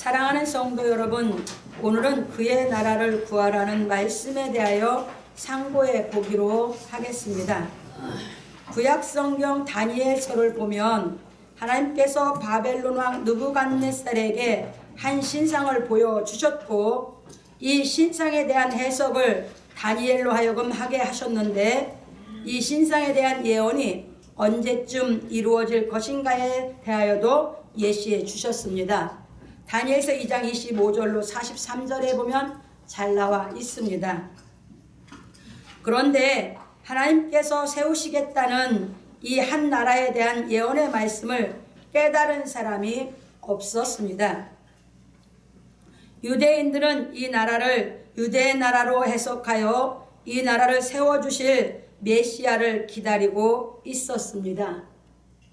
사랑하는 성도 여러분, 오늘은 그의 나라를 구하라는 말씀에 대하여 상고해 보기로 하겠습니다. 구약성경 다니엘서를 보면 하나님께서 바벨론 왕 느부갓네살에게 한 신상을 보여주셨고 이 신상에 대한 해석을 다니엘로 하여금 하게 하셨는데 이 신상에 대한 예언이 언제쯤 이루어질 것인가에 대하여도 예시해 주셨습니다. 다니엘서 2장 25절로 43절에 보면 잘 나와 있습니다. 그런데 하나님께서 세우시겠다는 이 한 나라에 대한 예언의 말씀을 깨달은 사람이 없었습니다. 유대인들은 이 나라를 유대의 나라로 해석하여 이 나라를 세워주실 메시아를 기다리고 있었습니다.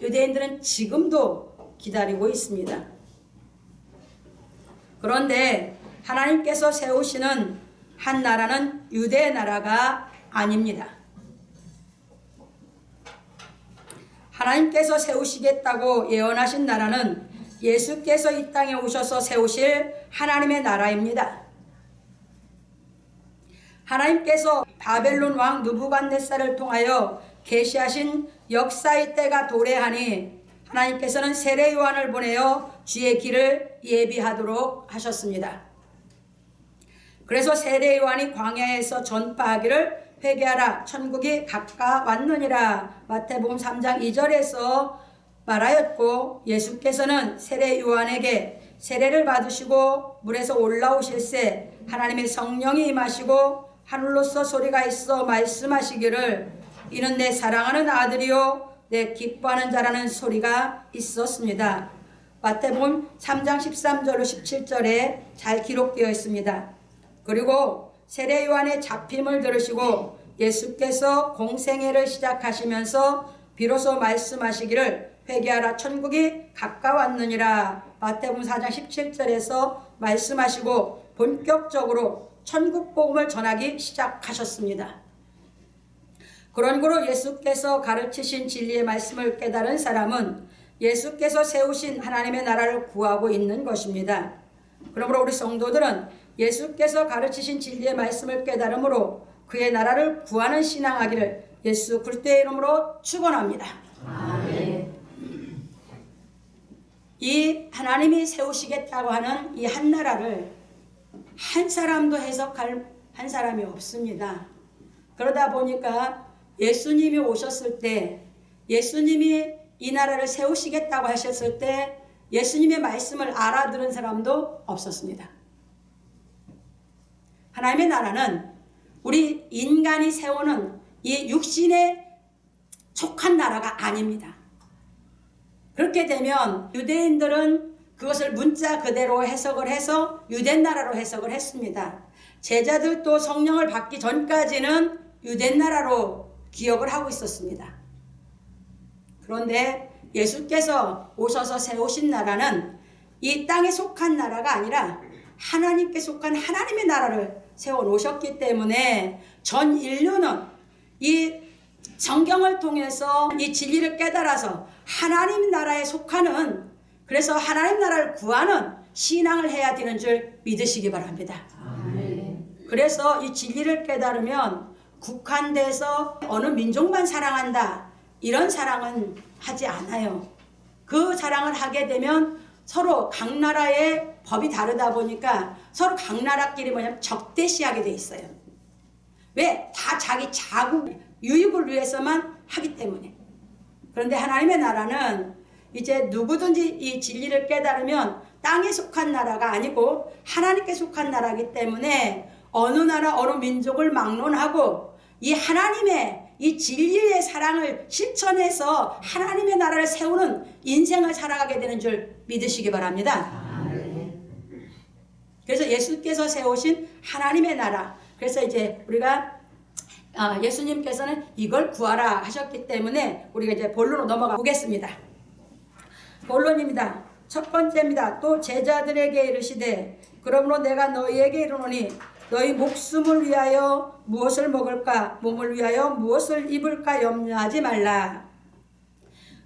유대인들은 지금도 기다리고 있습니다. 그런데 하나님께서 세우시는 한 나라는 유대 나라가 아닙니다. 하나님께서 세우시겠다고 예언하신 나라는 예수께서 이 땅에 오셔서 세우실 하나님의 나라입니다. 하나님께서 바벨론 왕 느부갓네살을 통하여 계시하신 역사의 때가 도래하니 하나님께서는 세례 요한을 보내어 주의 길을 예비하도록 하셨습니다. 그래서 세례 요한이 광야에서 전파하기를 회개하라 천국이 가까웠느니라 마태복음 3장 2절에서 말하였고 예수께서는 세례 요한에게 세례를 받으시고 물에서 올라오실새 하나님의 성령이 임하시고 하늘로서 소리가 있어 말씀하시기를 이는 내 사랑하는 아들이요 내 기뻐하는 자라는 소리가 있었습니다. 마태복음 3장 13절로 17절에 잘 기록되어 있습니다. 그리고 세례 요한의 잡힘을 들으시고 예수께서 공생애를 시작하시면서 비로소 말씀하시기를 회개하라 천국이 가까웠느니라 마태복음 4장 17절에서 말씀하시고 본격적으로 천국 복음을 전하기 시작하셨습니다. 그런 거로 예수께서 가르치신 진리의 말씀을 깨달은 사람은 예수께서 세우신 하나님의 나라를 구하고 있는 것입니다. 그러므로 우리 성도들은 예수께서 가르치신 진리의 말씀을 깨달음으로 그의 나라를 구하는 신앙하기를 예수 그리스도의 이름으로 축원합니다. 아멘. 이 하나님이 세우시겠다고 하는 이 한 나라를 한 사람도 해석할 한 사람이 없습니다. 그러다 보니까 예수님이 오셨을 때 예수님이 이 나라를 세우시겠다고 하셨을 때 예수님의 말씀을 알아들은 사람도 없었습니다. 하나님의 나라는 우리 인간이 세우는 이 육신에 속한 나라가 아닙니다. 그렇게 되면 유대인들은 그것을 문자 그대로 해석을 해서 유대 나라로 해석을 했습니다. 제자들도 성령을 받기 전까지는 유대 나라로 기억을 하고 있었습니다. 그런데 예수께서 오셔서 세우신 나라는 이 땅에 속한 나라가 아니라 하나님께 속한 하나님의 나라를 세워 놓으셨기 때문에 전 인류는 이 성경을 통해서 이 진리를 깨달아서 하나님 나라에 속하는 그래서 하나님 나라를 구하는 신앙을 해야 되는 줄 믿으시기 바랍니다. 그래서 이 진리를 깨달으면 국한돼서 어느 민족만 사랑한다 이런 사랑은 하지 않아요. 그 사랑을 하게 되면 서로 각 나라의 법이 다르다 보니까 서로 각 나라끼리 적대시하게 돼 있어요. 왜? 다 자기 자국 유익을 위해서만 하기 때문에. 그런데 하나님의 나라는 이제 누구든지 이 진리를 깨달으면 땅에 속한 나라가 아니고 하나님께 속한 나라이기 때문에 어느 나라 어느 민족을 막론하고 이 하나님의 이 진리의 사랑을 실천해서 하나님의 나라를 세우는 인생을 살아가게 되는 줄 믿으시기 바랍니다. 그래서 예수께서 세우신 하나님의 나라. 그래서 이제 우리가 예수님께서는 이걸 구하라 하셨기 때문에 우리가 이제 본론으로 넘어가 보겠습니다. 본론입니다. 첫 번째입니다. 또 제자들에게 이르시되 그러므로 내가 너희에게 이르노니 너희 목숨을 위하여 무엇을 먹을까 몸을 위하여 무엇을 입을까 염려하지 말라.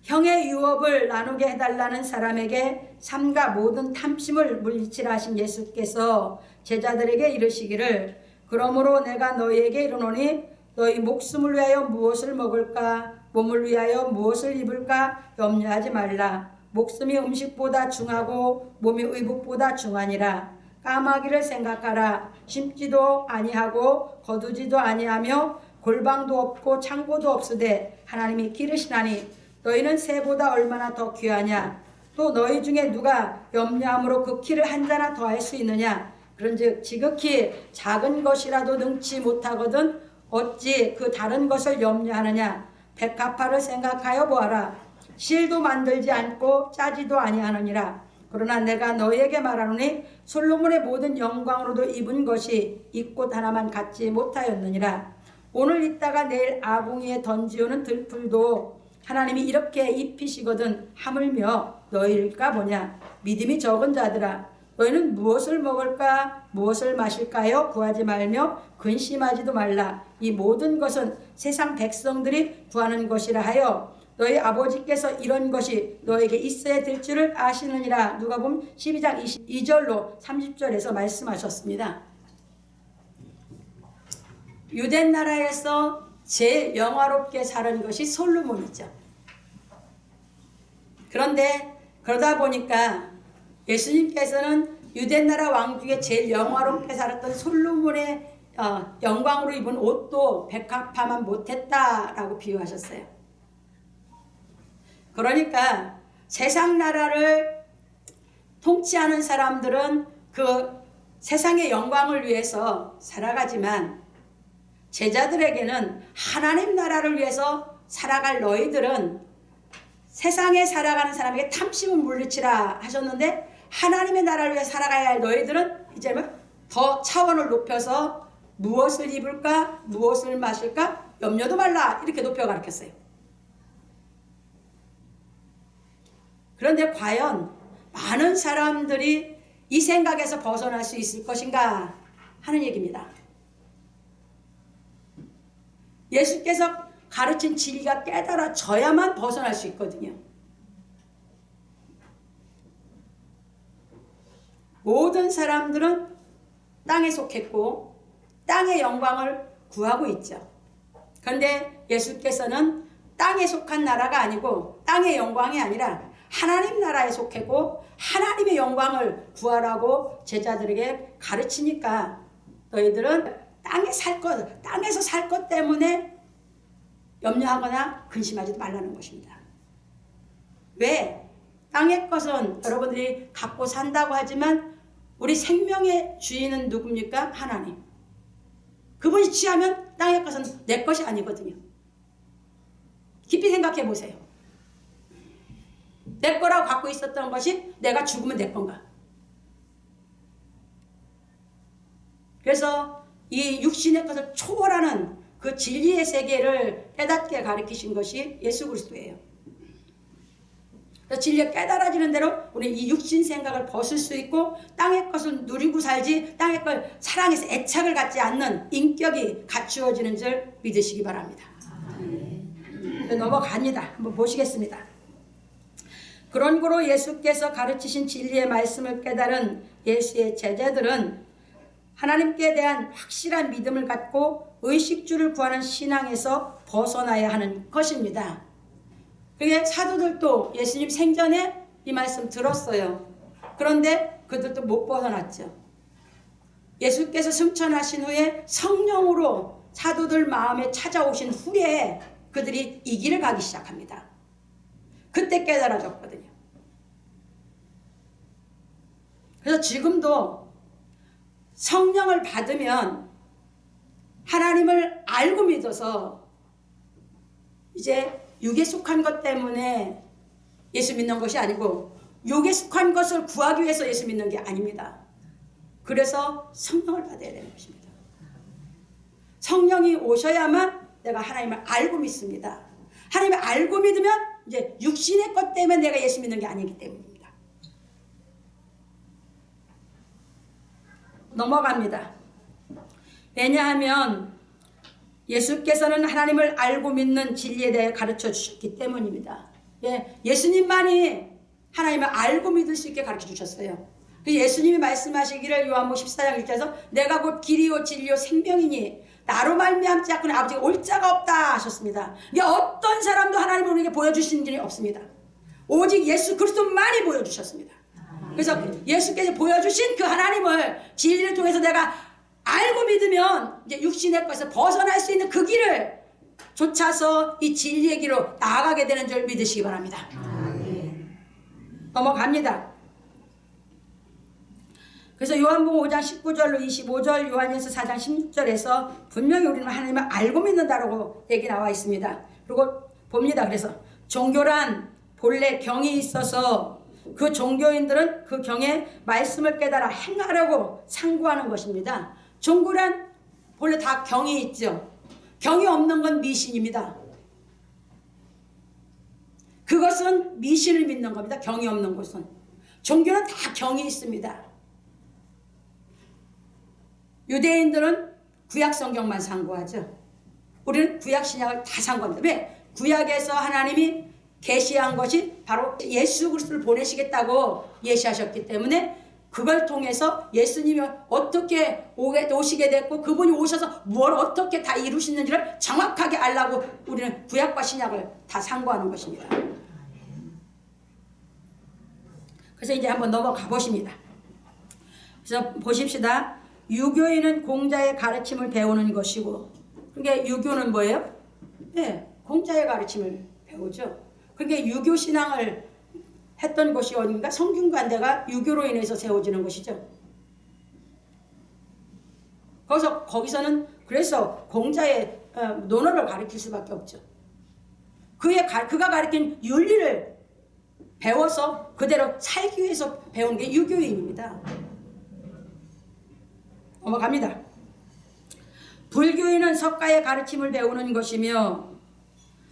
형의 유업을 나누게 해달라는 사람에게 삶과 모든 탐심을 물리치라 하신 예수께서 제자들에게 이르시기를 그러므로 내가 너희에게 이르노니 너희 목숨을 위하여 무엇을 먹을까 몸을 위하여 무엇을 입을까 염려하지 말라. 목숨이 음식보다 중하고 몸이 의복보다 중하니라. 까마귀를 생각하라. 심지도 아니하고 거두지도 아니하며 골방도 없고 창고도 없으되 하나님이 기르시나니 너희는 새보다 얼마나 더 귀하냐. 또 너희 중에 누가 염려함으로 그 키를 한 자나 더할 수 있느냐. 그런즉 지극히 작은 것이라도 능치 못하거든 어찌 그 다른 것을 염려하느냐. 백합화를 생각하여 보아라. 실도 만들지 않고 짜지도 아니하느니라. 그러나 내가 너희에게 말하노니 솔로몬의 모든 영광으로도 입은 것이 이 꽃 하나만 갖지 못하였느니라. 오늘 있다가 내일 아궁이에 던지오는 들풀도 하나님이 이렇게 입히시거든 하물며 너희일까 보냐. 믿음이 적은 자들아 너희는 무엇을 먹을까 무엇을 마실까요 구하지 말며 근심하지도 말라. 이 모든 것은 세상 백성들이 구하는 것이라 하여 너희 아버지께서 이런 것이 너에게 있어야 될 줄을 아시느니라. 누가복음 12장 22절로 30절에서 말씀하셨습니다. 유대 나라에서 제일 영화롭게 사는 것이 솔로몬이죠. 그런데 그러다 보니까 예수님께서는 유대 나라 왕 중에 제일 영화롭게 살았던 솔로몬의 영광으로 입은 옷도 백합화만 못했다라고 비유하셨어요. 그러니까 세상 나라를 통치하는 사람들은 그 세상의 영광을 위해서 살아가지만 제자들에게는 하나님 나라를 위해서 살아갈 너희들은 세상에 살아가는 사람에게 탐심을 물리치라 하셨는데 하나님의 나라를 위해 살아가야 할 너희들은 이제는 더 차원을 높여서 무엇을 입을까 무엇을 마실까 염려도 말라 이렇게 높여 가르쳤어요. 그런데 과연 많은 사람들이 이 생각에서 벗어날 수 있을 것인가 하는 얘기입니다. 예수께서 가르친 진리가 깨달아져야만 벗어날 수 있거든요. 모든 사람들은 땅에 속했고 땅의 영광을 구하고 있죠. 그런데 예수께서는 땅에 속한 나라가 아니고 땅의 영광이 아니라 하나님 나라에 속했고 하나님의 영광을 구하라고 제자들에게 가르치니까 너희들은 땅에서 살 것 때문에 염려하거나 근심하지도 말라는 것입니다. 왜? 땅의 것은 여러분들이 갖고 산다고 하지만 우리 생명의 주인은 누굽니까? 하나님. 그분이 취하면 땅의 것은 내 것이 아니거든요. 깊이 생각해 보세요. 내 거라고 갖고 있었던 것이 내가 죽으면 내 건가? 그래서 이 육신의 것을 초월하는 그 진리의 세계를 깨닫게 가르치신 것이 예수 그리스도예요. 진리가 깨달아지는 대로 우리 이 육신 생각을 벗을 수 있고 땅의 것을 누리고 살지 땅의 걸 사랑해서 애착을 갖지 않는 인격이 갖추어지는 줄 믿으시기 바랍니다. 넘어갑니다. 한번 보시겠습니다. 그런 거로 예수께서 가르치신 진리의 말씀을 깨달은 예수의 제자들은 하나님께 대한 확실한 믿음을 갖고 의식주를 구하는 신앙에서 벗어나야 하는 것입니다. 그게 사도들도 예수님 생전에 이 말씀 들었어요. 그런데 그들도 못 벗어났죠. 예수께서 승천하신 후에 성령으로 사도들 마음에 찾아오신 후에 그들이 이 길을 가기 시작합니다. 그때 깨달아졌거든요. 그래서 지금도 성령을 받으면 하나님을 알고 믿어서 이제 육에 속한 것 때문에 예수 믿는 것이 아니고 육에 속한 것을 구하기 위해서 예수 믿는 게 아닙니다. 그래서 성령을 받아야 되는 것입니다. 성령이 오셔야만 내가 하나님을 알고 믿습니다. 하나님을 알고 믿으면 이제 육신의 것 때문에 내가 예수 믿는 게 아니기 때문입니다. 넘어갑니다. 왜냐하면 예수께서는 하나님을 알고 믿는 진리에 대해 가르쳐 주셨기 때문입니다. 예, 예수님만이 하나님을 알고 믿을 수 있게 가르쳐 주셨어요. 예수님이 말씀하시기를 요한복음 14장 1절에서 내가 곧 길이요 진리요 생명이니 나로 말미암지 않고는 아버지가 올 자가 없다 하셨습니다. 이게 어떤 사람도 하나님을 우리에게 보여주신 일이 없습니다. 오직 예수 그리스도만이 보여주셨습니다. 그래서 예수께서 보여주신 그 하나님을 진리를 통해서 내가 알고 믿으면 이제 육신의 것에서 벗어날 수 있는 그 길을 쫓아서 이 진리의 길로 나아가게 되는 줄 믿으시기 바랍니다. 넘어갑니다. 그래서 요한복음 5장 19절로 25절, 요한일서 4장 16절에서 분명히 우리는 하나님을 알고 믿는다라고 얘기 나와 있습니다. 그리고 봅니다. 그래서 종교란 본래 경이 있어서 그 종교인들은 그 경에 말씀을 깨달아 행하려고 상고하는 것입니다. 종교란 본래 다 경이 있죠. 경이 없는 건 미신입니다. 그것은 미신을 믿는 겁니다. 경이 없는 것은. 종교는 다 경이 있습니다. 유대인들은 구약 성경만 상고하죠. 우리는 구약 신약을 다 상고합니다. 왜? 구약에서 하나님이 계시한 것이 바로 예수 그리스도를 보내시겠다고 예시하셨기 때문에 그걸 통해서 예수님이 어떻게 오시게 됐고 그분이 오셔서 뭘 어떻게 다 이루시는지를 정확하게 알라고 우리는 구약과 신약을 다 상고하는 것입니다. 그래서 이제 한번 넘어가 보십니다. 그래서 보십시다. 유교인은 공자의 가르침을 배우는 것이고, 그게 유교는 뭐예요? 네, 공자의 가르침을 배우죠. 그게 유교 신앙을 했던 것이 어딘가? 성균관대가 유교로 인해서 세워지는 것이죠. 거기서는 그래서 공자의 논어를 가르칠 수밖에 없죠. 그가 가르친 윤리를 배워서 그대로 살기 위해서 배운 게 유교인입니다. 넘어갑니다. 불교인은 석가의 가르침을 배우는 것이며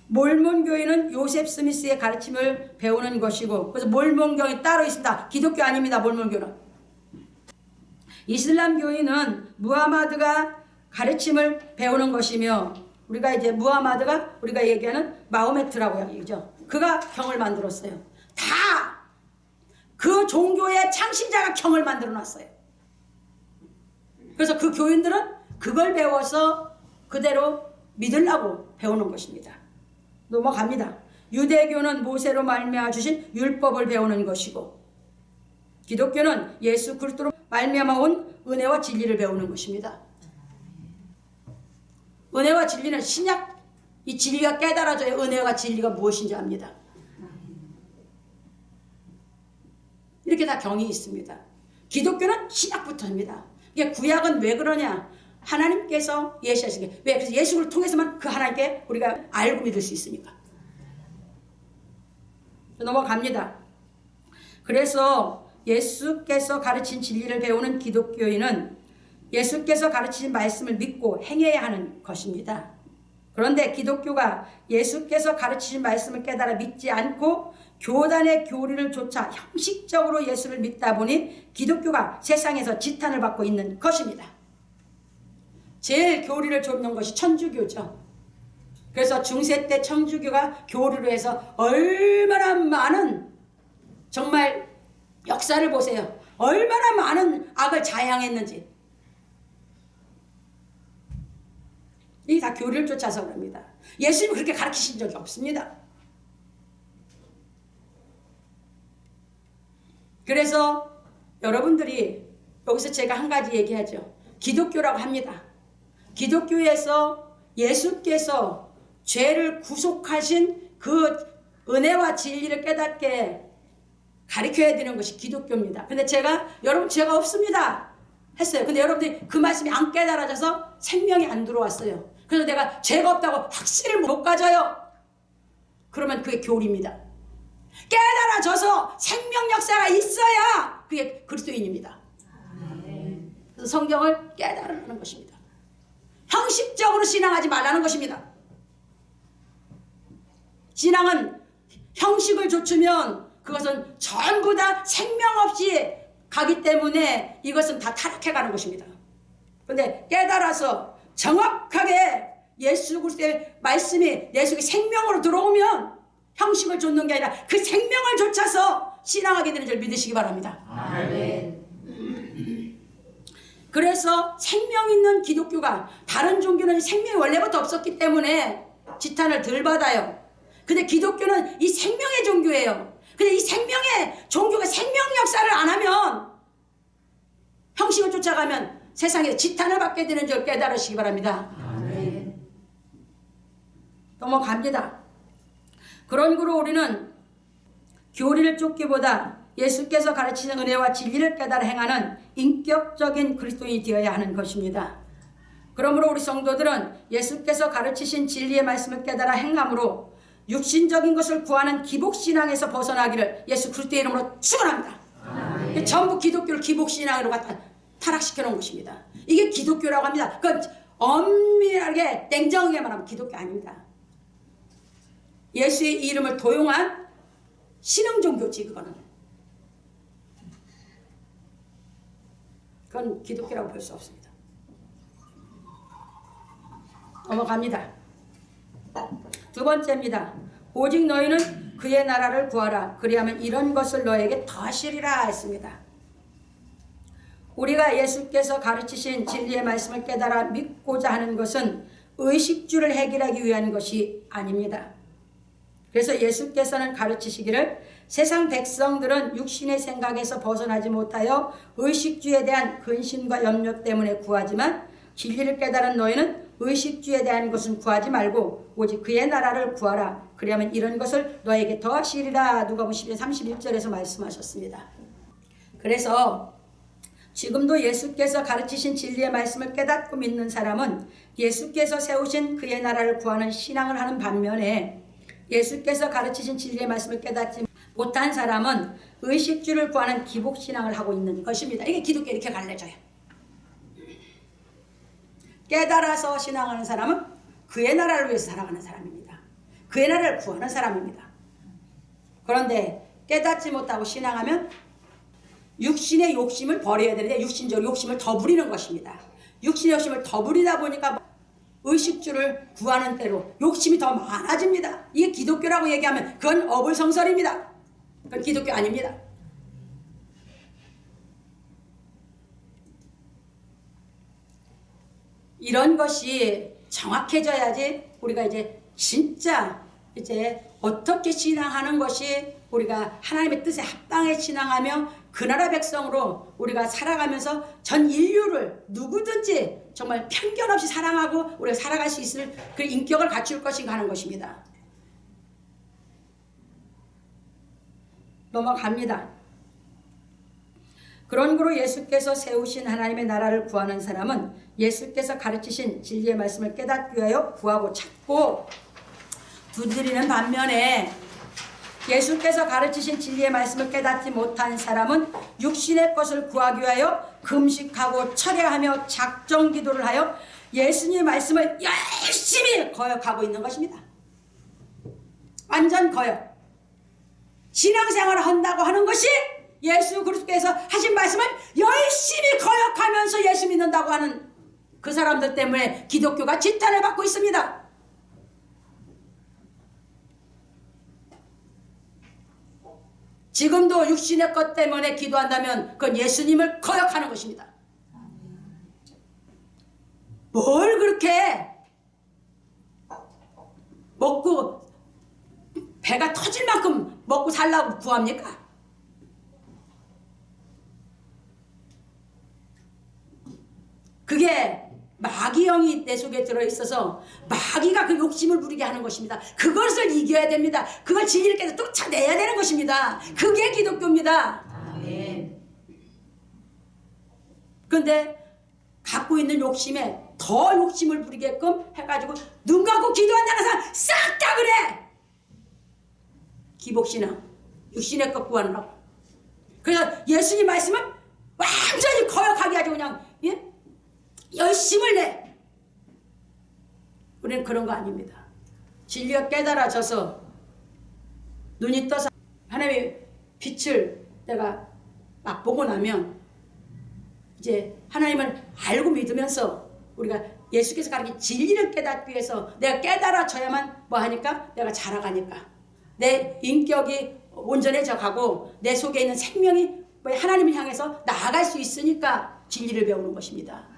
몰몬교인은 요셉 스미스의 가르침을 배우는 것이고, 그래서 몰몬교인이 따로 있습니다. 기독교 아닙니다. 몰몬교는. 이슬람교인은 무하마드가 가르침을 배우는 것이며, 우리가 이제 무하마드가 우리가 얘기하는 마호메트라고 얘기죠. 그가 경을 만들었어요. 다 그 종교의 창시자가 경을 만들어 놨어요. 그래서 그 교인들은 그걸 배워서 그대로 믿으려고 배우는 것입니다. 넘어갑니다. 유대교는 모세로 말미암아 주신 율법을 배우는 것이고, 기독교는 예수 그리스도로 말미암아 온 은혜와 진리를 배우는 것입니다. 은혜와 진리는 신약, 이 진리가 깨달아져야 은혜와 진리가 무엇인지 압니다. 이렇게 다 경이 있습니다. 기독교는 신약부터입니다. 이게 구약은 왜 그러냐? 하나님께서 예시하시게. 왜? 그래서 예수를 통해서만 그 하나님께 우리가 알고 믿을 수 있으니까. 넘어갑니다. 그래서 예수께서 가르친 진리를 배우는 기독교인은 예수께서 가르치신 말씀을 믿고 행해야 하는 것입니다. 그런데 기독교가 예수께서 가르치신 말씀을 깨달아 믿지 않고 교단의 교리를 좇아 형식적으로 예수를 믿다 보니 기독교가 세상에서 지탄을 받고 있는 것입니다. 제일 교리를 좇는 것이 천주교죠. 그래서 중세 때 천주교가 교리로 해서 얼마나 많은, 정말 역사를 보세요. 얼마나 많은 악을 자양했는지. 이게 다 교리를 쫓아서 그럽니다. 예수님은 그렇게 가르치신 적이 없습니다. 그래서 여러분들이 여기서 제가 한 가지 얘기하죠. 기독교라고 합니다. 기독교에서 예수께서 죄를 구속하신 그 은혜와 진리를 깨닫게 가르쳐야 되는 것이 기독교입니다. 근데 여러분 죄가 없습니다 했어요. 근데 여러분들이 그 말씀이 안 깨달아져서 생명이 안 들어왔어요. 그래서 내가 죄가 없다고 확신을 못 가져요. 그러면 그게 교리입니다. 깨달아져서 생명 역사가 있어야 그게 그리스도인입니다. 그래서 성경을 깨달으라는 것입니다. 형식적으로 신앙하지 말라는 것입니다. 신앙은 형식을 좇으면 그것은 전부 다 생명 없이 가기 때문에 이것은 다 타락해가는 것입니다. 그런데 깨달아서 정확하게 예수 그리스도의 말씀이 내 속에 생명으로 들어오면 형식을 좇는 게 아니라 그 생명을 좇아서 신앙하게 되는 줄 믿으시기 바랍니다. 아멘. 그래서 생명 있는 기독교가, 다른 종교는 생명이 원래부터 없었기 때문에 지탄을 덜 받아요. 근데 기독교는 이 생명의 종교예요. 근데 이 생명의 종교가 생명 역사를 안 하면, 형식을 쫓아가면 세상에 지탄을 받게 되는 줄 깨달으시기 바랍니다. 아멘. 넘어갑니다. 그런 거로 우리는 교리를 쫓기보다 예수께서 가르치는 은혜와 진리를 깨달아 행하는 인격적인 그리스도인이 되어야 하는 것입니다. 그러므로 우리 성도들은 예수께서 가르치신 진리의 말씀을 깨달아 행함으로 육신적인 것을 구하는 기복신앙에서 벗어나기를 예수 그리스도의 이름으로 축원합니다. 전부 기독교를 기복신앙으로 갖다 타락시켜 놓은 것입니다. 이게 기독교라고 합니다. 그건 엄밀하게 냉정하게 말하면 기독교 아닙니다. 예수의 이름을 도용한 신흥종교지. 그건 기독교라고 볼 수 없습니다. 넘어갑니다. 두 번째입니다. 오직 너희는 그의 나라를 구하라. 그리하면 이런 것을 너에게 더하시리라 했습니다. 우리가 예수께서 가르치신 진리의 말씀을 깨달아 믿고자 하는 것은 의식주를 해결하기 위한 것이 아닙니다. 그래서 예수께서는 가르치시기를 세상 백성들은 육신의 생각에서 벗어나지 못하여 의식주에 대한 근심과 염려 때문에 구하지만 진리를 깨달은 너희는 의식주에 대한 것은 구하지 말고 오직 그의 나라를 구하라. 그러면 이런 것을 너에게 더하시리라. 누가복음 10장 31절에서 말씀하셨습니다. 그래서 지금도 예수께서 가르치신 진리의 말씀을 깨닫고 믿는 사람은 예수께서 세우신 그의 나라를 구하는 신앙을 하는 반면에 예수께서 가르치신 진리의 말씀을 깨닫지 못한 사람은 의식주를 구하는 기복신앙을 하고 있는 것입니다. 이게 기독교 이렇게 갈라져요. 깨달아서 신앙하는 사람은 그의 나라를 위해서 살아가는 사람입니다. 그의 나라를 구하는 사람입니다. 그런데 깨닫지 못하고 신앙하면 육신의 욕심을 버려야 되는데 육신적 욕심을 더 부리는 것입니다. 육신의 욕심을 더 부리다 보니까 의식주를 구하는 대로 욕심이 더 많아집니다. 이게 기독교라고 얘기하면 그건 어불성설입니다. 그건 기독교 아닙니다. 이런 것이 정확해져야지 우리가 이제 진짜 이제 어떻게 신앙하는 것이 우리가 하나님의 뜻에 합당해 신앙하며 그 나라 백성으로 우리가 살아가면서 전 인류를 누구든지 정말 편견 없이 사랑하고 우리가 살아갈 수 있을 그 인격을 갖출 것인가 하는 것입니다. 넘어갑니다. 그런 거로 예수께서 세우신 하나님의 나라를 구하는 사람은 예수께서 가르치신 진리의 말씀을 깨닫기 위하여 구하고 찾고 두드리는 반면에 예수께서 가르치신 진리의 말씀을 깨닫지 못한 사람은 육신의 것을 구하기 위하여 금식하고 철야하며 작정기도를 하여 예수님의 말씀을 열심히 거역하고 있는 것입니다. 완전 거역. 신앙생활을 한다고 하는 것이 예수 그리스도께서 하신 말씀을 열심히 거역하면서 예수 믿는다고 하는 그 사람들 때문에 기독교가 지탄을 받고 있습니다. 지금도 육신의 것 때문에 기도한다면 그건 예수님을 거역하는 것입니다. 뭘 그렇게 먹고 배가 터질 만큼 먹고 살라고 구합니까? 그게 마귀형이 내 속에 들어있어서 마귀가 그 욕심을 부리게 하는 것입니다. 그것을 이겨야 됩니다. 그걸 진리를 깨서 쫓아내야 되는 것입니다. 그게 기독교입니다. 아멘. 그런데 갖고 있는 욕심에 더 욕심을 부리게끔 해가지고 눈 감고 기도한다는 사람 싹 다 그래. 기복신앙, 육신의 것 구하느라고. 그래서 예수님 말씀은 완전히 거역하게 하죠. 그냥 열심을 내. 우리는 그런 거 아닙니다. 진리가 깨달아져서 눈이 떠서 하나님의 빛을 내가 막 보고 나면 이제 하나님을 알고 믿으면서 우리가 예수께서 가르친 진리를 깨닫기 위해서 내가 깨달아져야만 뭐 하니까 내가 자라가니까 내 인격이 온전해져 가고 내 속에 있는 생명이 하나님을 향해서 나아갈 수 있으니까 진리를 배우는 것입니다.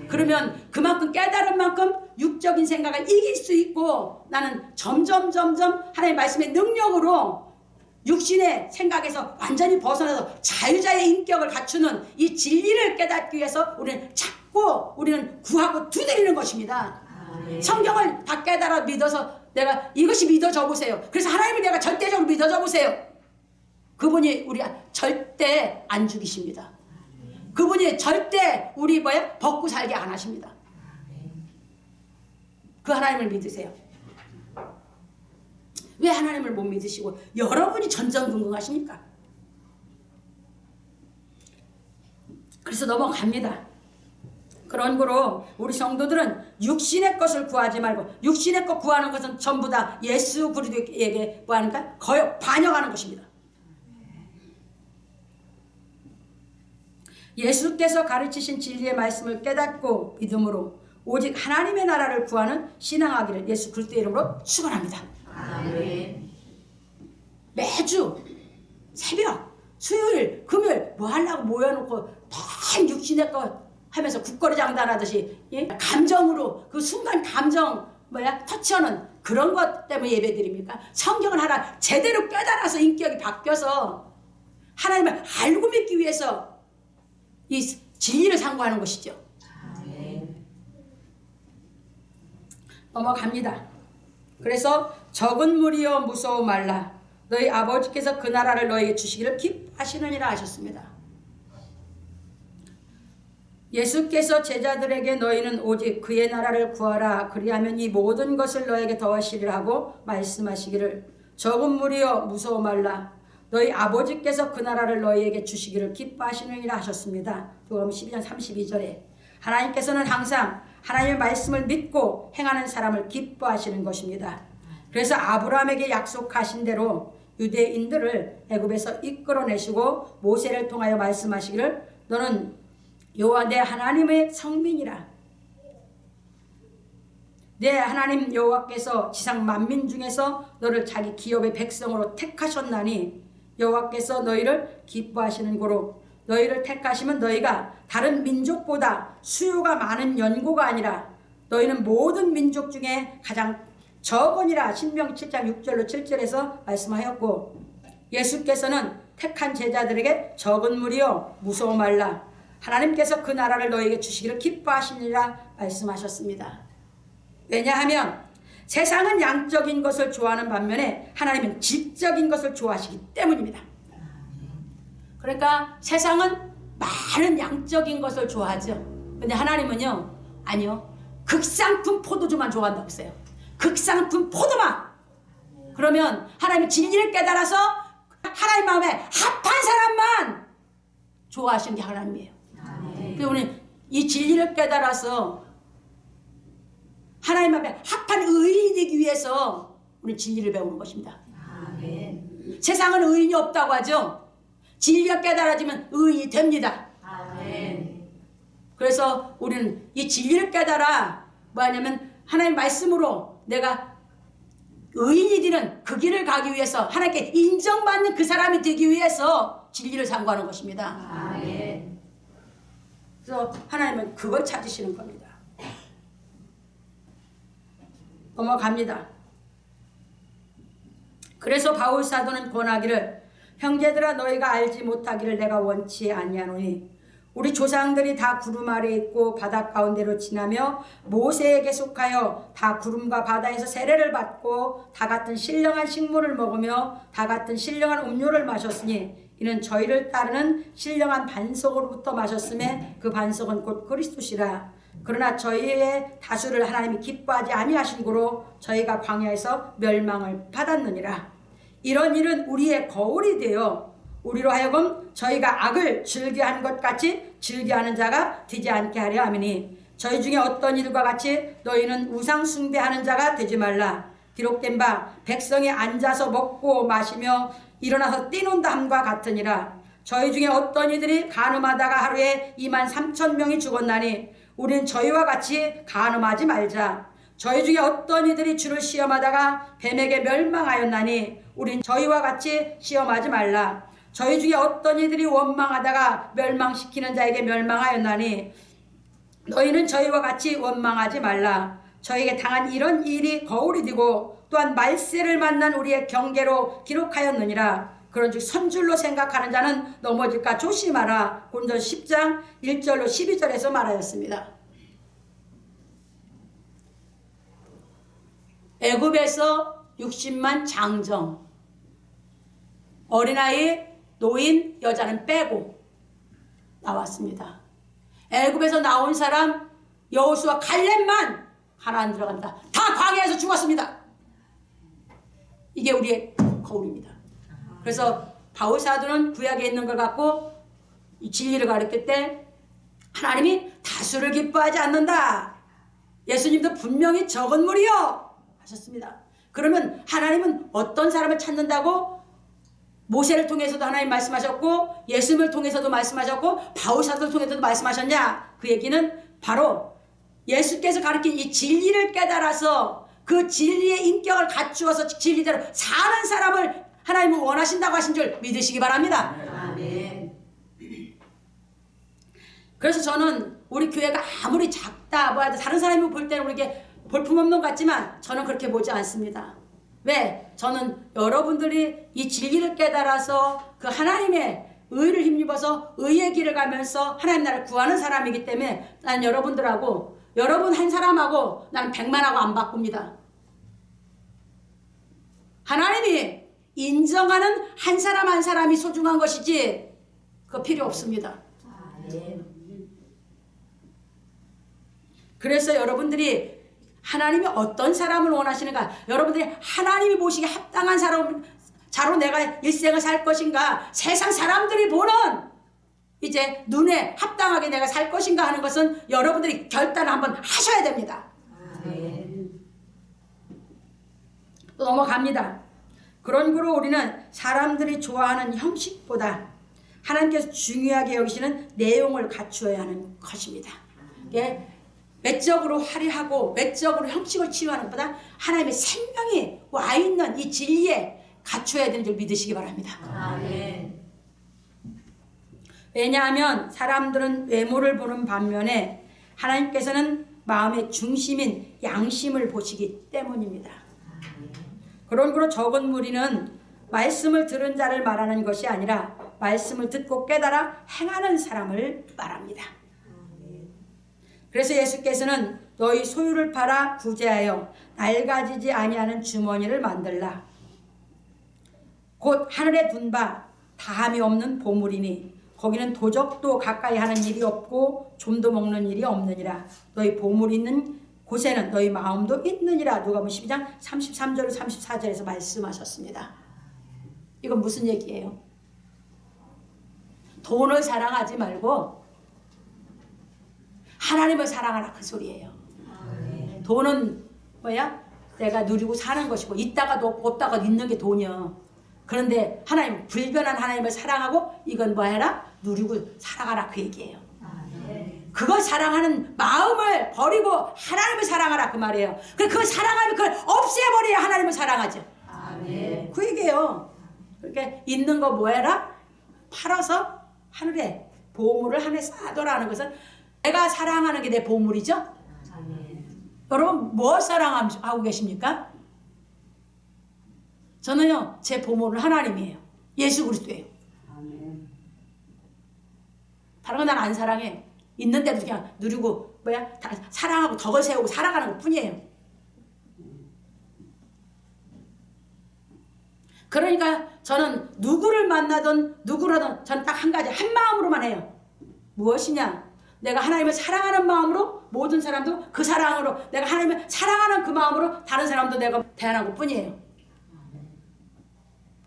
그러면 그만큼 깨달은 만큼 육적인 생각을 이길 수 있고 나는 점점 하나님의 말씀의 능력으로 육신의 생각에서 완전히 벗어나서 자유자의 인격을 갖추는 이 진리를 깨닫기 위해서 우리는 찾고 우리는 구하고 두드리는 것입니다. 성경을 다 깨달아 믿어서 내가 이것이 믿어져 보세요. 그래서 하나님을 내가 절대적으로 믿어져 보세요. 그분이 우리 절대 안 죽이십니다. 그분이 절대 우리 벗고 살게 안 하십니다. 그 하나님을 믿으세요. 왜 하나님을 못 믿으시고 여러분이 전전긍긍하십니까? 그래서 넘어갑니다. 그런 거로 우리 성도들은 육신의 것을 구하지 말고 육신의 것 구하는 것은 전부 다 예수 그리스도에게 뭐하니까 거의 반역하는 것입니다. 예수께서 가르치신 진리의 말씀을 깨닫고 믿음으로 오직 하나님의 나라를 구하는 신앙하기를 예수 그리스도의 이름으로 축원합니다. 아멘. 매주 새벽, 수요일, 금요일 뭐 하려고 모여놓고 다 육신의 것 하면서 국거리 장단하듯이 감정으로 그 순간 감정 터치하는 그런 것 때문에 예배드립니까? 성경을 하나 제대로 깨달아서 인격이 바뀌어서 하나님을 알고 믿기 위해서 이 진리를 상고하는 것이죠. 아멘. 넘어갑니다. 그래서 적은 무리여 무서워 말라. 너희 아버지께서 그 나라를 너희에게 주시기를 기뻐하시느니라 하셨습니다. 예수께서 제자들에게 너희는 오직 그의 나라를 구하라. 그리하면 이 모든 것을 너에게 더하시리라 하고 말씀하시기를 적은 무리여 무서워 말라. 너희 아버지께서 그 나라를 너희에게 주시기를 기뻐하시느니라 하셨습니다. 누가복음 12장 32절에 하나님께서는 항상 하나님의 말씀을 믿고 행하는 사람을 기뻐하시는 것입니다. 그래서 아브라함에게 약속하신 대로 유대인들을 애굽에서 이끌어내시고 모세를 통하여 말씀하시기를 너는 여호와 내 하나님의 성민이라. 내 하나님 여호와께서 지상 만민 중에서 너를 자기 기업의 백성으로 택하셨나니 여호와께서 너희를 기뻐하시는 고로 너희를 택하시면 너희가 다른 민족보다 수요가 많은 연고가 아니라 너희는 모든 민족 중에 가장 적으니라. 신명기 7장 6절로 7절에서 말씀하였고 예수께서는 택한 제자들에게 적은 무리여 무서워 말라. 하나님께서 그 나라를 너희에게 주시기를 기뻐하시니라 말씀하셨습니다. 왜냐하면 세상은 양적인 것을 좋아하는 반면에 하나님은 질적인 것을 좋아하시기 때문입니다. 그러니까 세상은 많은 양적인 것을 좋아하죠. 근데 하나님은요, 아니요, 극상품 포도주만 좋아한다고 했어요. 극상품 포도만. 그러면 하나님의 진리를 깨달아서 하나님 마음에 합한 사람만 좋아하시는 게 하나님이에요. 그래서 우리 이 진리를 깨달아서 하나님 앞에 합한 의인이 되기 위해서 우리는 진리를 배우는 것입니다. 아멘. 세상은 의인이 없다고 하죠. 진리가 깨달아지면 의인이 됩니다. 아멘. 그래서 우리는 이 진리를 깨달아 뭐하냐면 하나님 말씀으로 내가 의인이 되는 그 길을 가기 위해서 하나님께 인정받는 그 사람이 되기 위해서 진리를 상고하는 것입니다. 아멘. 그래서 하나님은 그걸 찾으시는 겁니다. 넘어갑니다. 그래서 바울 사도는 권하기를 형제들아 너희가 알지 못하기를 내가 원치 아니하노니 우리 조상들이 다 구름 아래 있고 바다 가운데로 지나며 모세에게 속하여 다 구름과 바다에서 세례를 받고 다 같은 신령한 식물을 먹으며 다 같은 신령한 음료를 마셨으니 이는 저희를 따르는 신령한 반석으로부터 마셨음에 그 반석은 곧 그리스도시라. 그러나 저희의 다수를 하나님이 기뻐하지 아니하신 고로 저희가 광야에서 멸망을 받았느니라. 이런 일은 우리의 거울이 되어 우리로 하여금 저희가 악을 즐겨하는 것 같이 즐겨하는 자가 되지 않게 하려 함이니 저희 중에 어떤 일과 같이 너희는 우상 숭배하는 자가 되지 말라. 기록된 바 백성이 앉아서 먹고 마시며 일어나서 뛰논다 함과 같으니라. 저희 중에 어떤 이들이 간음하다가 하루에 23,000명이 죽었나니 우리는 저희와 같이 간음하지 말자. 저희 중에 어떤 이들이 주를 시험하다가 뱀에게 멸망하였나니 우린 저희와 같이 시험하지 말라. 저희 중에 어떤 이들이 원망하다가 멸망시키는 자에게 멸망하였나니 너희는 저희와 같이 원망하지 말라. 저에게 당한 이런 일이 거울이 되고 또한 말세를 만난 우리의 경계로 기록하였느니라. 그런즉 선줄로 생각하는 자는 넘어질까 조심하라. 고린도서 10장 1절로 12절에서 말하였습니다. 애굽에서 60만 장정, 어린아이, 노인, 여자는 빼고 나왔습니다. 애굽에서 나온 사람 여호수아 갈렙만 가나안 들어간다. 다 광야에서 죽었습니다. 이게 우리의 거울입니다. 그래서 바울 사도는 구약에 있는 걸 갖고 이 진리를 가르칠 때 하나님이 다수를 기뻐하지 않는다. 예수님도 분명히 적은 무리요 하셨습니다. 그러면 하나님은 어떤 사람을 찾는다고? 모세를 통해서도 하나님 말씀하셨고 예수님을 통해서도 말씀하셨고 바울 사도를 통해서도 말씀하셨냐? 그 얘기는 바로 예수께서 가르친 이 진리를 깨달아서 그 진리의 인격을 갖추어서 진리대로 사는 사람을 하나님은 원하신다고 하신 줄 믿으시기 바랍니다. 아멘. 그래서 저는 우리 교회가 아무리 작다 뭐야 다른 사람이 볼 때는 우리에게 볼품없는 것 같지만 저는 그렇게 보지 않습니다. 왜? 저는 여러분들이 이 진리를 깨달아서 그 하나님의 의를 힘입어서 의의 길을 가면서 하나님 나라를 구하는 사람이기 때문에 나는 여러분들하고 여러분 한 사람하고 나는 100만하고 안 바꿉니다. 하나님이 인정하는 한 사람 한 사람이 소중한 것이지 그거 필요 없습니다. 아멘. 그래서 여러분들이 하나님이 어떤 사람을 원하시는가, 여러분들이 하나님이 보시기에 합당한 자로 내가 일생을 살 것인가, 세상 사람들이 보는 이제 눈에 합당하게 내가 살 것인가 하는 것은 여러분들이 결단을 한번 하셔야 됩니다. 아멘. 또 넘어갑니다. 그런 거로 우리는 사람들이 좋아하는 형식보다 하나님께서 중요하게 여기시는 내용을 갖추어야 하는 것입니다. 이게 외적으로 화려하고 외적으로 형식을 치유하는 것보다 하나님의 생명이 와 있는 이 진리에 갖춰야 되는 줄 믿으시기 바랍니다. 아멘. 왜냐하면 사람들은 외모를 보는 반면에 하나님께서는 마음의 중심인 양심을 보시기 때문입니다. 그런 거로 적은 무리는 말씀을 들은 자를 말하는 것이 아니라 말씀을 듣고 깨달아 행하는 사람을 말합니다. 그래서 예수께서는 너희 소유를 팔아 구제하여 낡아지지 아니하는 주머니를 만들라. 곧 하늘에 둔 바 다함이 없는 보물이니 거기는 도적도 가까이 하는 일이 없고 좀도 먹는 일이 없느니라. 너희 보물이 있는 곳에는 너희 마음도 있느니라. 누가복음 12장 33절 34절에서 말씀하셨습니다. 이건 무슨 얘기예요? 돈을 사랑하지 말고 하나님을 사랑하라 그 소리예요. 돈은 뭐야? 내가 누리고 사는 것이고 있다가도 없고 없다가도 있는 게 돈이야. 그런데 하나님, 불변한 하나님을 사랑하고 이건 뭐 해라? 누리고 살아가라 그 얘기예요. 그걸 사랑하는 마음을 버리고 하나님을 사랑하라 그 말이에요. 그걸 사랑하면 그걸 없애버려야 하나님을 사랑하죠. 아멘. 그 얘기예요. 그러니까 있는 거 뭐 해라? 팔아서 하늘에 보물을 하늘에 쌓아둬라 하는 것은 내가 사랑하는 게 내 보물이죠. 아멘. 여러분 뭐 사랑하고 계십니까? 저는요 제 보물은 하나님이에요. 예수 그리스도예요. 아멘. 다른 건 난 안 사랑해요. 있는 대로 그냥 누리고 뭐야 다 사랑하고 덕을 세우고 살아가는 것 뿐이에요. 그러니까 저는 누구를 만나든 누구라든 저는 딱 한 가지 한 마음으로만 해요. 무엇이냐? 내가 하나님을 사랑하는 마음으로 모든 사람도 그 사랑으로 내가 하나님을 사랑하는 그 마음으로 다른 사람도 내가 대하는 것 뿐이에요.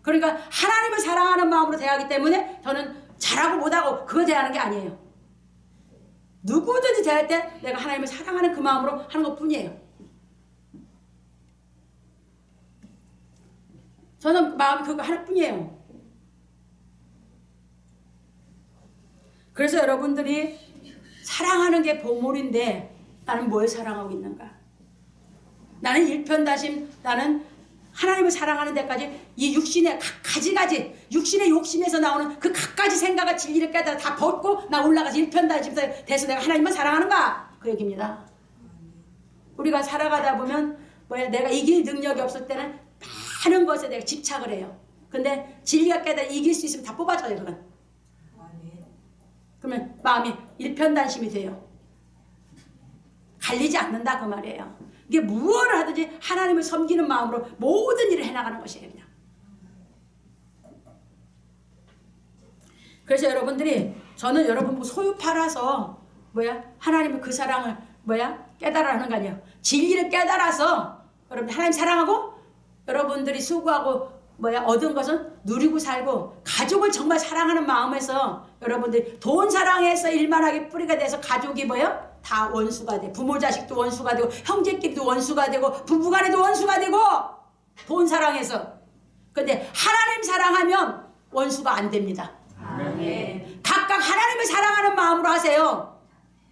그러니까 하나님을 사랑하는 마음으로 대하기 때문에 저는 잘하고 못하고 그거 대하는 게 아니에요. 누구든지 대할 때 내가 하나님을 사랑하는 그 마음으로 하는 것 뿐이에요. 저는 마음이 그거 하나뿐이에요. 그래서 여러분들이 사랑하는 게 보물인데 나는 뭘 사랑하고 있는가? 나는 일편단심, 나는 하나님을 사랑하는 데까지 이 육신의 가지가지 육신의 욕심에서 나오는 그 갖가지 생각과 진리를 깨달아 다 벗고 나 올라가서 일편단심 돼서 내가 하나님만 사랑하는가 그 얘기입니다. 우리가 살아가다 보면 내가 이길 능력이 없을 때는 많은 것에 내가 집착을 해요. 근데 진리가 깨달아 이길 수 있으면 다 뽑아져요. 그러면 마음이 일편단심이 돼요. 갈리지 않는다 그 말이에요. 이게 무엇을 하든지 하나님을 섬기는 마음으로 모든 일을 해나가는 것이에요. 그냥. 그래서 여러분들이 저는 여러분 소유 팔아서 하나님의 그 사랑을 깨달아 하는 거 아니에요. 진리를 깨달아서 여러분 하나님 사랑하고 여러분들이 수고하고 얻은 것은 누리고 살고 가족을 정말 사랑하는 마음에서 여러분들이 돈 사랑해서 일만하게 뿌리가 돼서 가족이 다 원수가 돼. 부모 자식도 원수가 되고 형제끼리도 원수가 되고 부부간에도 원수가 되고 돈 사랑해서. 근데 하나님 사랑하면 원수가 안 됩니다. 아멘. 각각 하나님을 사랑하는 마음으로 하세요.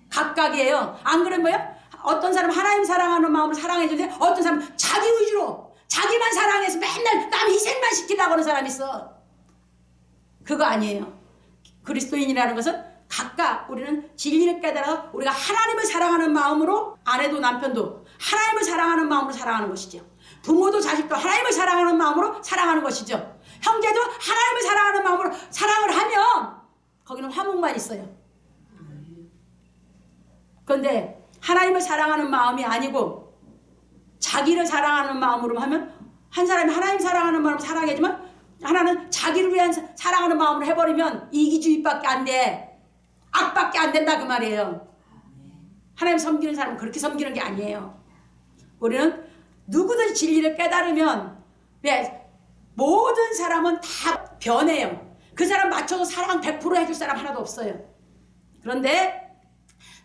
각각이에요. 안 그러면 어떤 사람은 하나님 사랑하는 마음으로 사랑해주는데 어떤 사람은 자기 의지로 자기만 사랑해서 맨날 남 희생만 시키려고 하는 사람이 있어. 그거 아니에요. 그리스도인이라는 것은 각각 우리는 진리를 깨달아 우리가 하나님을 사랑하는 마음으로 아내도 남편도 하나님을 사랑하는 마음으로 사랑하는 것이죠. 부모도 자식도 하나님을 사랑하는 마음으로 사랑하는 것이죠. 형제도 하나님을 사랑하는 마음으로 사랑을 하면 거기는 화목만 있어요. 그런데 하나님을 사랑하는 마음이 아니고 자기를 사랑하는 마음으로 하면 한 사람이 하나님 사랑하는 마음으로 사랑해주면 하나는 자기를 위한 사랑하는 마음으로 해버리면 이기주의밖에 안 돼. 악밖에 안 된다 그 말이에요. 하나님 섬기는 사람은 그렇게 섬기는 게 아니에요. 우리는 누구든 진리를 깨달으면 모든 사람은 다 변해요. 그 사람 맞춰서 사랑 100% 해줄 사람 하나도 없어요. 그런데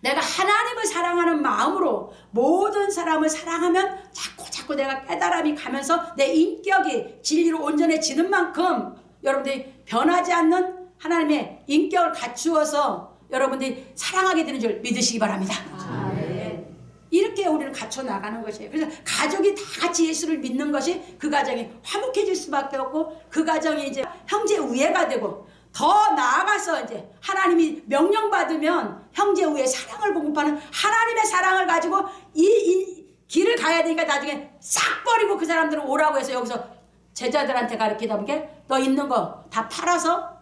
내가 하나님을 사랑하는 마음으로 모든 사람을 사랑하면 자꾸 내가 깨달음이 가면서 내 인격이 진리로 온전해지는 만큼 여러분들이 변하지 않는 하나님의 인격을 갖추어서 여러분들이 사랑하게 되는 줄 믿으시기 바랍니다. 아멘. 이렇게 우리를 갖춰 나가는 것이에요. 그래서 가족이 다 같이 예수를 믿는 것이 그 가정이 화목해질 수밖에 없고 그 가정이 이제 형제 우애가 되고 더 나아가서 이제 하나님이 명령받으면 형제 우애 사랑을 공급하는 하나님의 사랑을 가지고 이 길을 가야 되니까 나중에 싹 버리고 그 사람들은 오라고 해서 여기서 제자들한테 가르치다 보니까 너 있는 거 다 팔아서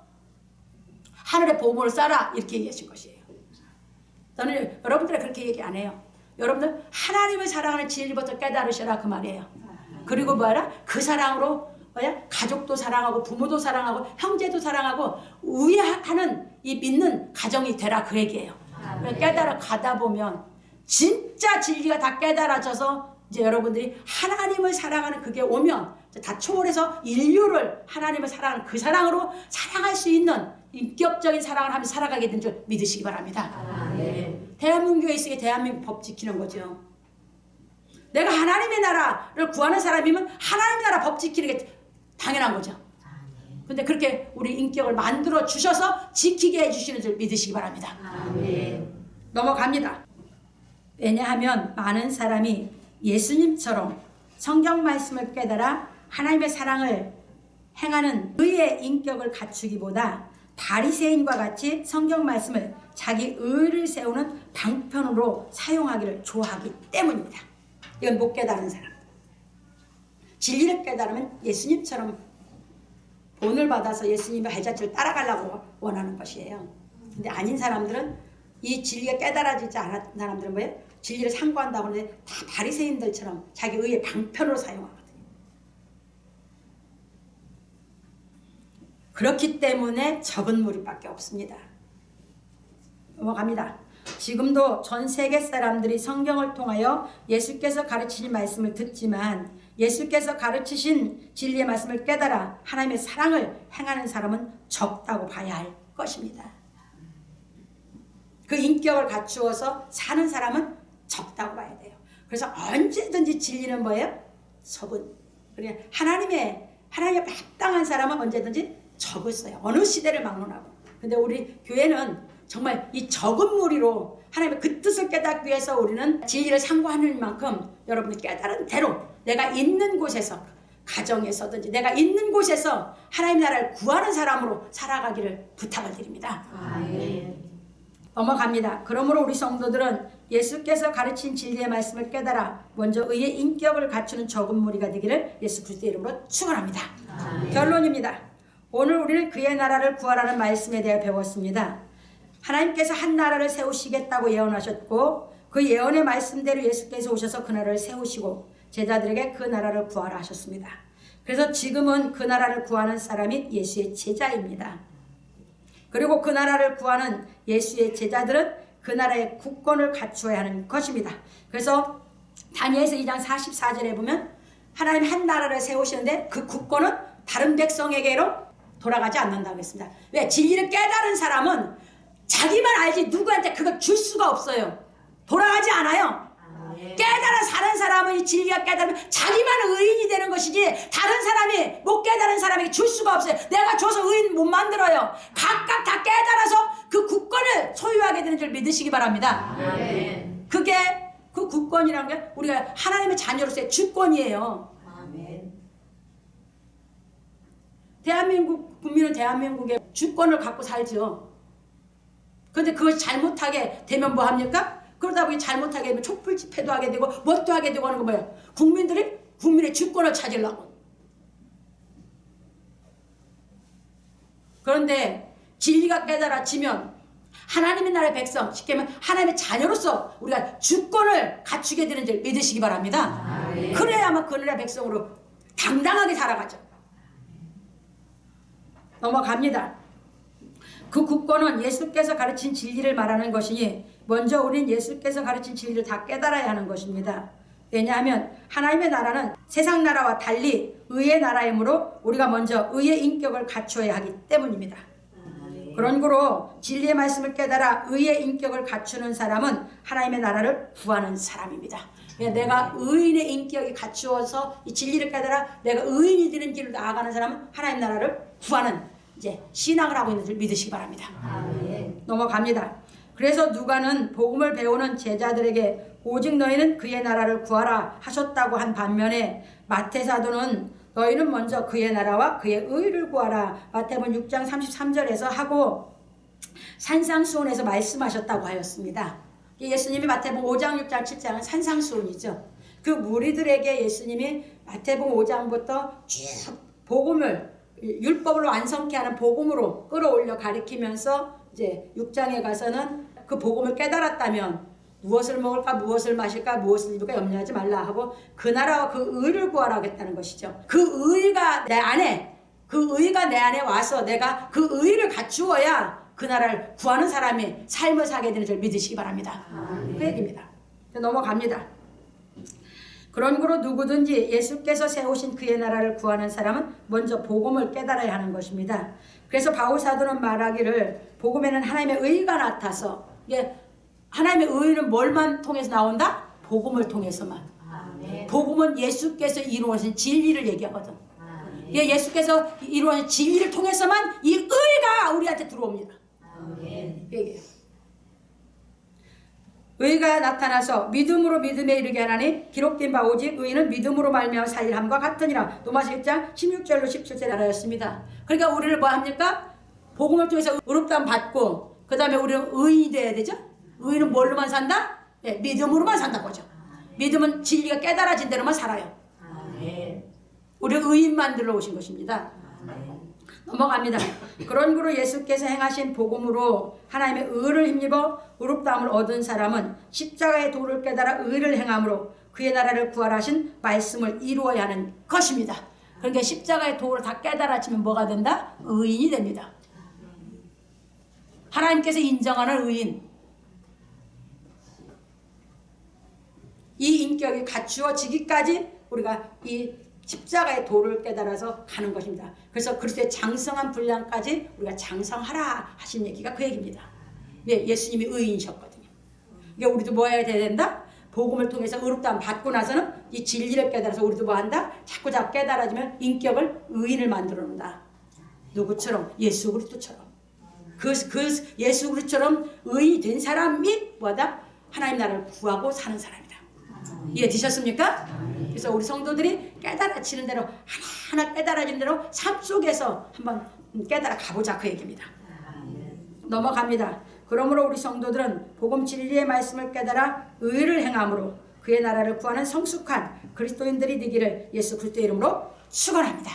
하늘의 보물을 쌓아 이렇게 얘기하신 것이에요. 저는 여러분들이 그렇게 얘기 안 해요. 여러분들 하나님을 사랑하는 진리부터 깨달으셔라 그 말이에요. 그리고 그 사랑으로 가족도 사랑하고 부모도 사랑하고 형제도 사랑하고 우애하는 이 믿는 가정이 되라 그 얘기예요. 깨달아 가다 보면 진짜 진리가 다 깨달아져서 이제 여러분들이 하나님을 사랑하는 그게 오면 다 초월해서 인류를 하나님을 사랑하는 그 사랑으로 사랑할 수 있는 인격적인 사랑을 하며 살아가게 된 줄 믿으시기 바랍니다. 아멘. 대한민국에 있으게 대한민국 법 지키는 거죠. 내가 하나님의 나라를 구하는 사람이면 하나님의 나라 법 지키는 게 당연한 거죠. 근데 그렇게 우리 인격을 만들어 주셔서 지키게 해주시는 줄 믿으시기 바랍니다. 아멘. 넘어갑니다. 왜냐하면 많은 사람이 예수님처럼 성경 말씀을 깨달아 하나님의 사랑을 행하는 의의 인격을 갖추기보다 바리새인과 같이 성경 말씀을 자기 의를 세우는 방편으로 사용하기를 좋아하기 때문입니다. 이건 못 깨달은 사람. 진리를 깨달으면 예수님처럼 본을 받아서 예수님의 발자취를 따라가려고 원하는 것이에요. 근데 아닌 사람들은 이 진리가 깨달아지지 않은 사람들은 뭐예요? 진리를 상고한다고 하는데 다 바리새인들처럼 자기 의의 방편으로 사용하거든요. 그렇기 때문에 적은 무리밖에 없습니다. 넘어갑니다. 지금도 전 세계 사람들이 성경을 통하여 예수께서 가르치신 말씀을 듣지만 예수께서 가르치신 진리의 말씀을 깨달아 하나님의 사랑을 행하는 사람은 적다고 봐야 할 것입니다. 그 인격을 갖추어서 사는 사람은 적다고 봐야 돼요. 그래서 언제든지 진리는 뭐예요? 적은. 그러니까 하나님의 합당한 사람은 언제든지 적을 써요. 어느 시대를 막론하고. 근데 우리 교회는 정말 이 적은 무리로 하나님의 그 뜻을 깨닫기 위해서 우리는 진리를 상고하는 만큼 여러분이 깨달은 대로 내가 있는 곳에서 가정에서든지 내가 있는 곳에서 하나님 나라를 구하는 사람으로 살아가기를 부탁을 드립니다. 아멘. 넘어갑니다. 그러므로 우리 성도들은 예수께서 가르친 진리의 말씀을 깨달아 먼저 의의 인격을 갖추는 적은 무리가 되기를 예수 그리스도의 이름으로 축원합니다. 결론입니다. 오늘 우리는 그의 나라를 구하라는 말씀에 대해 배웠습니다. 하나님께서 한 나라를 세우시겠다고 예언하셨고 그 예언의 말씀대로 예수께서 오셔서 그 나라를 세우시고 제자들에게 그 나라를 구하라 하셨습니다. 그래서 지금은 그 나라를 구하는 사람이 예수의 제자입니다. 그리고 그 나라를 구하는 예수의 제자들은 그 나라의 국권을 갖추어야 하는 것입니다. 그래서 다니엘서 2장 44절에 보면 하나님 한 나라를 세우시는데 그 국권은 다른 백성에게로 돌아가지 않는다고 했습니다. 왜? 진리를 깨달은 사람은 자기만 알지 누구한테 그걸 줄 수가 없어요. 돌아가지 않아요. 깨달아 사는 사람은 이 진리가 깨달으면 자기만 의인이 되는 것이지 다른 사람이 못 깨달은 사람에게 줄 수가 없어요. 내가 줘서 의인 못 만들어요. 각각 다 깨달아서 그 국권을 소유하게 되는 줄 믿으시기 바랍니다. 아멘. 그게 그 국권이라는 게 우리가 하나님의 자녀로서의 주권이에요. 아멘. 대한민국 국민은 대한민국의 주권을 갖고 살죠. 그런데 그것이 잘못하게 되면 뭐 합니까? 그러다 보니 잘못하게 되면 촛불 집회도 하게 되고 뭣도 하게 되고 하는 거 뭐예요? 국민들이 국민의 주권을 찾으려고. 그런데 진리가 깨달아지면 하나님의 나라의 백성, 쉽게 말하면 하나님의 자녀로서 우리가 주권을 갖추게 되는 줄 믿으시기 바랍니다. 그래야만 그 나라의 백성으로 당당하게 살아가죠. 넘어갑니다. 그 국권은 예수께서 가르친 진리를 말하는 것이니 먼저 우린 예수께서 가르친 진리를 다 깨달아야 하는 것입니다. 왜냐하면 하나님의 나라는 세상 나라와 달리 의의 나라이므로 우리가 먼저 의의 인격을 갖추어야 하기 때문입니다. 그러므로 진리의 말씀을 깨달아 의의 인격을 갖추는 사람은 하나님의 나라를 구하는 사람입니다. 내가 의인의 인격이 갖추어서 이 진리를 깨달아 내가 의인이 되는 길을 나아가는 사람은 하나님 나라를 구하는 이제 신앙을 하고 있는 줄 믿으시기 바랍니다. 아멘. 넘어갑니다. 그래서 누가는 복음을 배우는 제자들에게 오직 너희는 그의 나라를 구하라 하셨다고 한 반면에 마태 사도는 너희는 먼저 그의 나라와 그의 의를 구하라 마태복음 6장 33절에서 하고 산상수훈에서 말씀하셨다고 하였습니다. 예수님이 마태복음 5장 6장 7장은 산상수훈이죠. 그 무리들에게 예수님이 마태복음 5장부터 쭉 복음을 율법을 완성케 하는 복음으로 끌어올려 가리키면서 이제 6장에 가서는 그 복음을 깨달았다면 무엇을 먹을까 무엇을 마실까 무엇을 입을까 염려하지 말라 하고 그 나라와 그 의를 구하라 하겠다는 것이죠. 그 의가 내 안에 와서 내가 그 의를 갖추어야 그 나라를 구하는 사람이 삶을 살게 되는 줄 믿으시기 바랍니다. 그 얘기입니다. 넘어갑니다. 그러므로 누구든지 예수께서 세우신 그의 나라를 구하는 사람은 먼저 복음을 깨달아야 하는 것입니다. 그래서 바울 사도는 말하기를 복음에는 하나님의 의가 나타서 이게 하나님의 의는 뭘만 통해서 나온다? 복음을 통해서만. 아멘. 복음은 예수께서 이루어진 진리를 얘기하거든. 예수께서 이루어진 진리를 통해서만 이 의가 우리한테 들어옵니다. 아멘. 얘기해요. 의가 나타나서 믿음으로 믿음에 이르게 하나니 기록된 바 오직 의인은 믿음으로 말미암아 살리함과 같으니라. 로마서 1장 16절로 17절에 나라였습니다. 그러니까 우리를 뭐 합니까? 복음을 통해서 의롭다함 받고 그 다음에 우리는 의인이 돼야 되죠. 의인은 뭘로만 산다? 네, 믿음으로만 산다고 하죠. 믿음은 진리가 깨달아진 대로만 살아요. 아멘. 우리를 의인 만들러 오신 것입니다. 넘어갑니다. 그러므로 예수께서 행하신 복음으로 하나님의 의를 힘입어 의롭다함을 얻은 사람은 십자가의 도를 깨달아 의를 행함으로 그의 나라를 구하라 하신 말씀을 이루어야 하는 것입니다. 그러니까 십자가의 도를 다 깨달아지면 뭐가 된다? 의인이 됩니다. 하나님께서 인정하는 의인. 이 인격이 갖추어지기까지 우리가 이 십자가의 도를 깨달아서 가는 것입니다. 그래서 그리스도의 장성한 분량까지 우리가 장성하라 하신 얘기가 그 얘기입니다. 네, 예수님이 의인이셨거든요. 그러니까 우리도 뭐 해야 된다? 복음을 통해서 의롭다함 받고 나서는 이 진리를 깨달아서 우리도 뭐 한다? 자꾸 깨달아지면 인격을 의인을 만들어 놓는다. 누구처럼? 예수 그리스도처럼. 그 예수 그리스도처럼 의인이 된 사람이 뭐다? 하나님 나라를 구하고 사는 사람이다. 이해되셨습니까? 그래서 우리 성도들이 깨달아지는 대로 하나하나 깨달아지는 대로 삶 속에서 한번 깨달아 가보자 그 얘기입니다. 넘어갑니다. 그러므로 우리 성도들은 복음 진리의 말씀을 깨달아 의를 행함으로 그의 나라를 구하는 성숙한 그리스도인들이 되기를 예수 그리스도의 이름으로 축원합니다.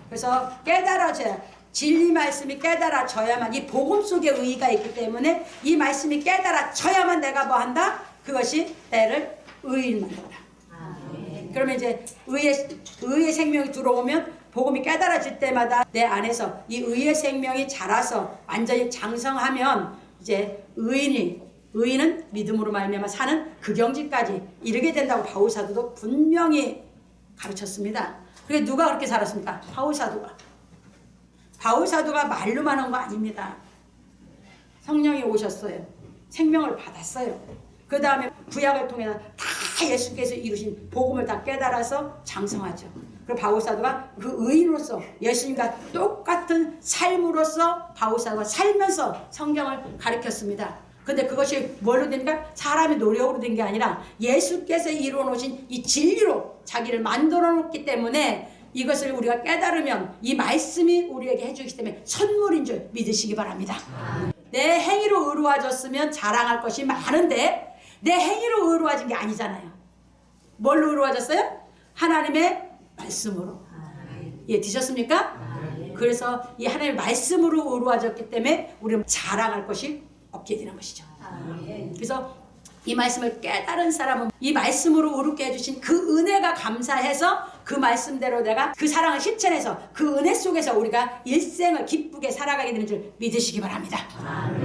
그래서 깨달아져야 진리 말씀이 깨달아져야만 이 복음 속에 의의가 있기 때문에 이 말씀이 깨달아져야만 내가 뭐 한다? 그것이 나를 의인 만든다. 그러면 이제 의의 생명이 들어오면 복음이 깨달아질 때마다 내 안에서 이 의의 생명이 자라서 완전히 장성하면 이제 의인은 믿음으로 말미암아 사는 그 경지까지 이르게 된다고 바울 사도도 분명히 가르쳤습니다. 그게 누가 그렇게 살았습니까? 바울 사도가. 바울 사도가 말로만 한 거 아닙니다. 성령이 오셨어요. 생명을 받았어요. 그 다음에 구약을 통해서 다 예수께서 이루신 복음을 다 깨달아서 장성하죠. 그리고 바울 사도가 그 의인으로서 예수님과 똑같은 삶으로서 바울 사도가 살면서 성경을 가르쳤습니다. 근데 그것이 뭘로 됩니까? 사람의 노력으로 된 게 아니라 예수께서 이루어 놓으신 이 진리로 자기를 만들어 놓기 때문에 이것을 우리가 깨달으면 이 말씀이 우리에게 해주기 때문에 선물인 줄 믿으시기 바랍니다. 내 행위로 의로워졌으면 자랑할 것이 많은데 내 행위로 의로워진 게 아니잖아요. 뭘로 의로워졌어요? 하나님의 말씀으로. 예, 드셨습니까? 그래서 이 하나님의 말씀으로 의로워졌기 때문에 우리는 자랑할 것이 없게 되는 것이죠. 그래서 이 말씀을 깨달은 사람은 이 말씀으로 의롭게 해주신 그 은혜가 감사해서 그 말씀대로 내가 그 사랑을 실천해서 그 은혜 속에서 우리가 일생을 기쁘게 살아가게 되는 줄 믿으시기 바랍니다.